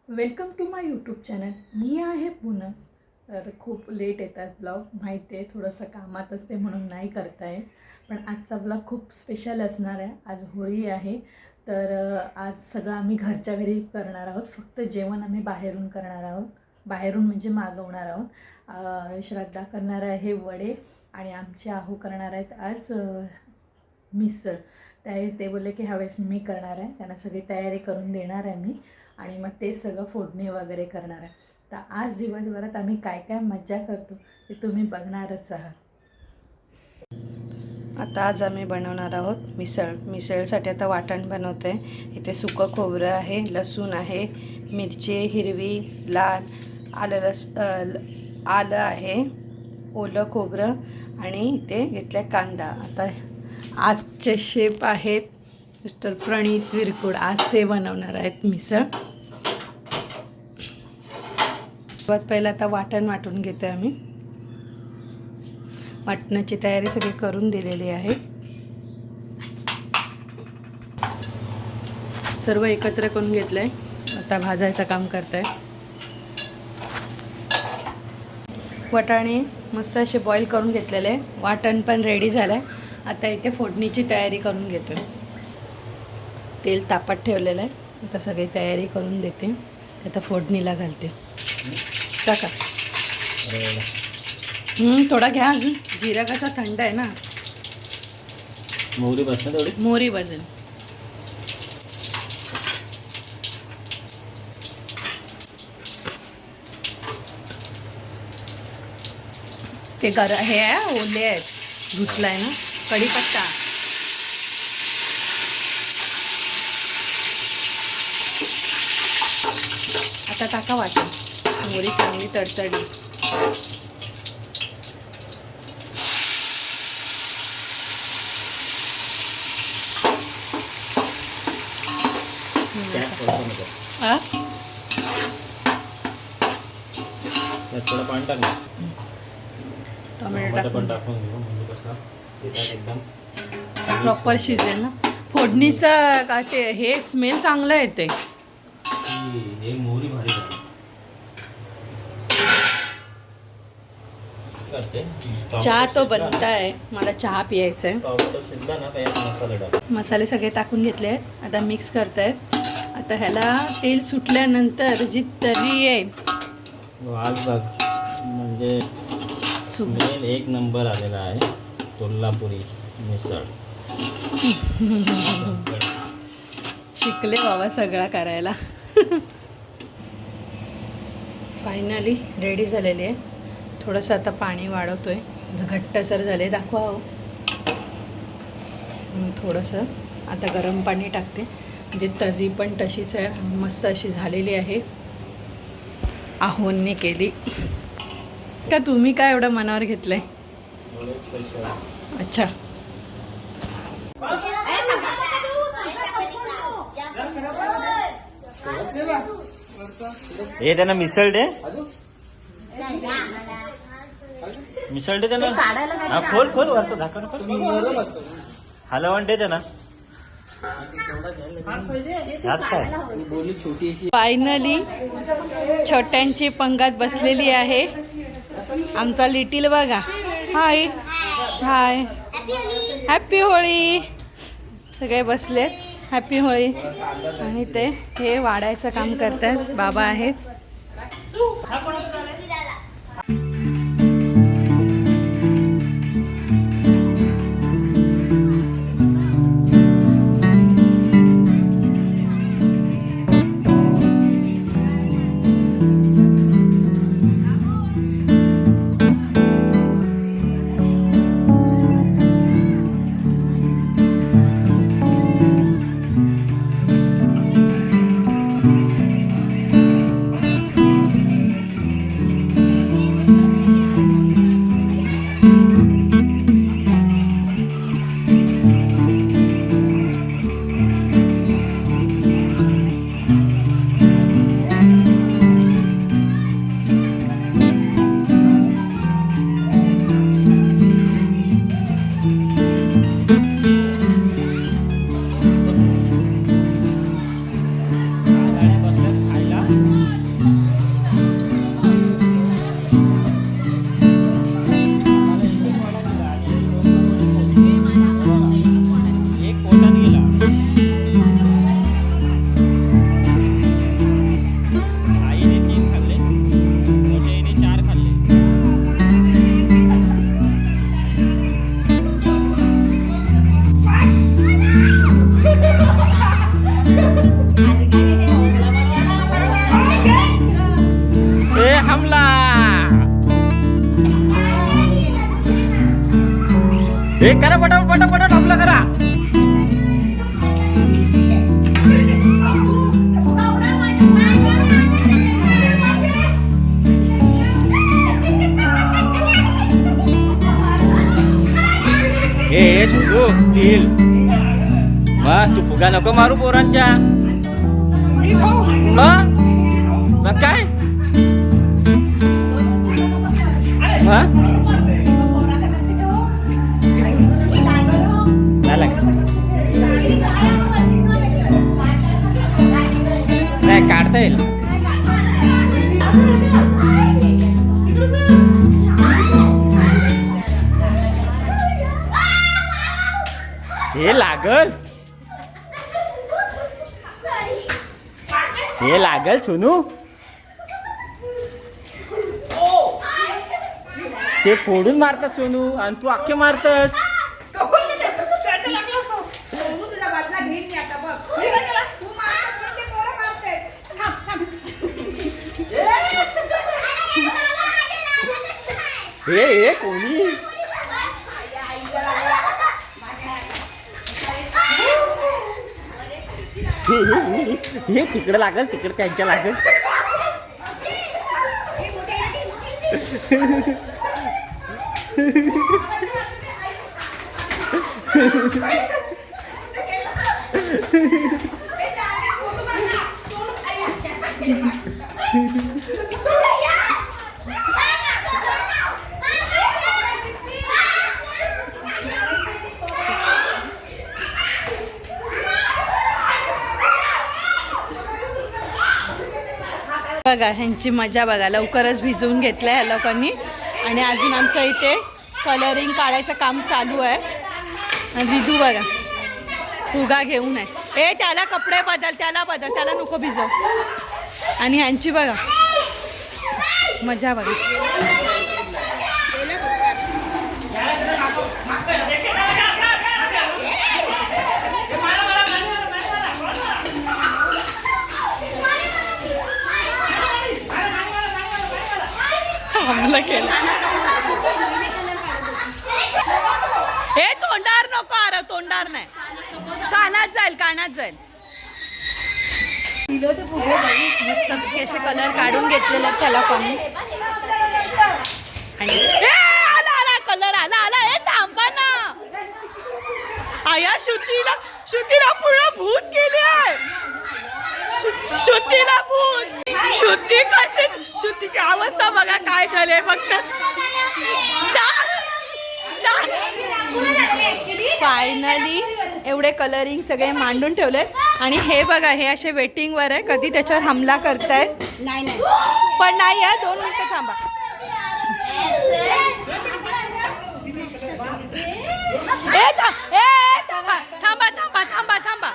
Welcome to my YouTube channel. मी आहे पूनम. तर खूप लेट येतात ब्लॉग, माहिती आहे, थोडंसं कामात असते म्हणून नाही करता येत. पण आजचा ब्लॉग खूप स्पेशल असणार आहे. आज होळी आहे, तर आज सगळं आम्ही घरच्या घरी करणार आहोत. फक्त जेवण आम्ही बाहेरून करणार आहोत. बाहेरून म्हणजे मागवणार आहोत. श्रद्धा करणार आहे वडे आणि आमचे आहू करणार आहेत आज मिसळ. ते बोलले की ह्यावेळेस मी करणार आहे, त्यांना सगळी तयारी करून देणार आहे मी आणि मग ते सगळं फोडणी वगैरे करणार आहे. तर आज दिवसभरात आम्ही काय काय मज्जा करतो ते तुम्ही बघणारच आहात. आता आज आम्ही बनवणार आहोत मिसळसाठी आता वाटण बनवते. इथे सुकं खोबरं आहे, लसूण आहे, मिरची हिरवी लाल, आलं आहे, ओलं खोबरं आणि इथे घेतलं कांदा. आता आजचे शेफ आहेत मिस्टर प्रणित विरकुड. आज ते बनवणार आहेत मिसळ. सर्वात पहिलं आता वाटण वाटून घेतो आम्ही. वाटणाची तयारी सगळी करून दिलेली आहे. सर्व एकत्र करून घेतलंय. आता भाजायचं काम करताय. वाटाणे मस्त असे बॉईल करून घेतलेले. वाटण पण रेडी झालंय. आता इथे फोडणीची तयारी करून घेतो. तेल तापत ठेवलेलं आहे. आता सगळी तयारी करून देते. आता फोडणीला घालते. टाका. थोडा घ्या अजून. जिरा कसा थंड आहे ना. मोहरी बसणार थोडी. मोहरी भाजेल. ते हे आहे, ओले आहेत, धुतलाय ना. कढीपत्ता, आता टाका वाटण. मोहरी चांगली तडतडली. थोडं पाणी टाक ना. टोमॅटो पण टाकून घेऊ म्हणजे कसं एकदम प्रॉपर शिजेल ना. फोडणीचं का ते हे स्मेल चांगलं येते. हे मोहरी भारी करते. चहा तो बनता आहे. मला चहा प्यायचा आहे. टोमॅटो शिजला ना त्यात मसाले टाक. मसाले सगळे टाकून घेतले आहेत. आता मिक्स करतायत. आता ह्याला तेल सुटल्यानंतर जी तर्री येईल आज बघ म्हणजे मेन एक नंबर आलेला आहे कोल्हापुरी मिसळ. शिकले बाबा सगळा करायला. फायनली रेडी झालेली आहे. थोडंसं आता पाणी वाढवतोय. घट्टसर झाले. दाखवा हो. थोडंसं आता गरम पाणी टाकते. म्हणजे तर्री पण तशीच आहे, मस्त अशी झालेली आहे. आहोंनी केली का. तुम्ही काय एवढं मनावर घेतलंय. अच्छा. हे त्यांना मिसळ दे. मिसळ दे त्यांना. हा खोल खोल वरतो झाकण खोल. हलवण दे त्यांना. फायनली छोट्यांची पंगत बसलेली आहे. आमचा लिटिल बघा. हाय हाय. हॅपी होळी. सगळे बसलेत. हॅपी होळी. आणि ते हे वाढायचं काम करतात. बाबा आहेत. हे करा पटापट पटापट आपलं करा. हे सुरू तील मग तू फुगा नको मारू पोरांच्या. मग काय नाही काढता येईल. हे लागल हे लागल सोनू. ते फोडून मारतात सोनू आणि तू अख्खे मारतस. हे कोणी हे तिकडे लागल तिकडे त्यांच्या लागल. बघा ह्यांची मजा बघा. लवकरच भिजवून घेतलं ह्या लोकांनी आणि अजून आमचं इथे कलरिंग काढायचं काम चालू आहे. आणि रिदू बघा फुगा घेऊन आहे. ए त्याला कपडे बदल त्याला नको भिजव. आणि ह्यांची बघा मजा बघा. हमला केला. हे तोंडार नको. अरे तोंडार नाही कानात जाईल. मस्त असे कलर काढून घेतलेले आहेत त्याला पाहून. आला कलर आला. हे थांबा ना. आया श्रुतीला पूर्ण भूत केली आहे. श्रुतीला भूत. श्रुतीची अवस्था बघा काय झाले. फक्त फायनली एवढे कलरिंग सगळे मांडून ठेवले. आणि हे बघा हे असे वेटिंगवर आहे. कधी त्याच्यावर हमला करतायत. पण नाही आहे. 2 मिनिटं थांबा. थांबा.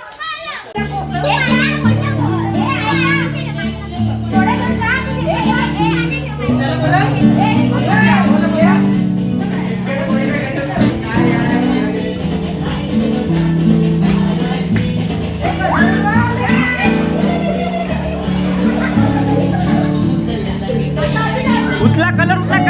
उचला कलर उचला.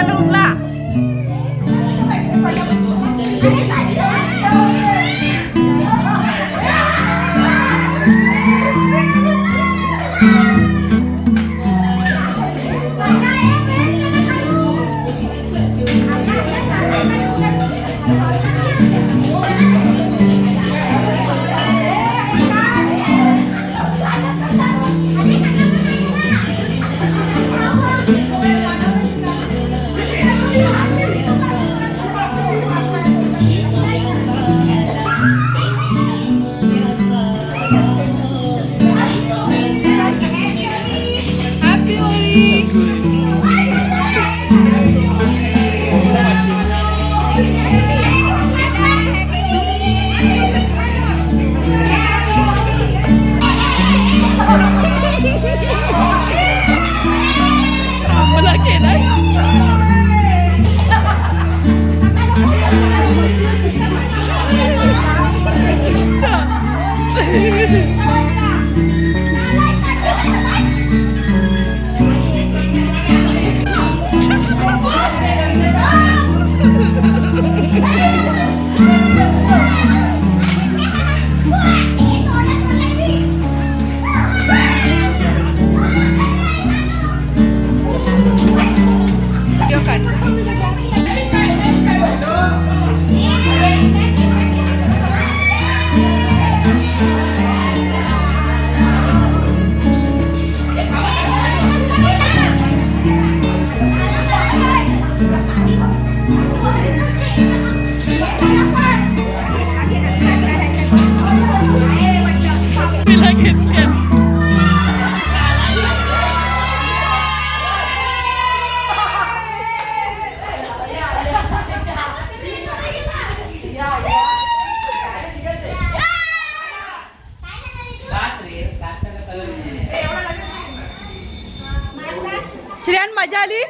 अयान मजा आली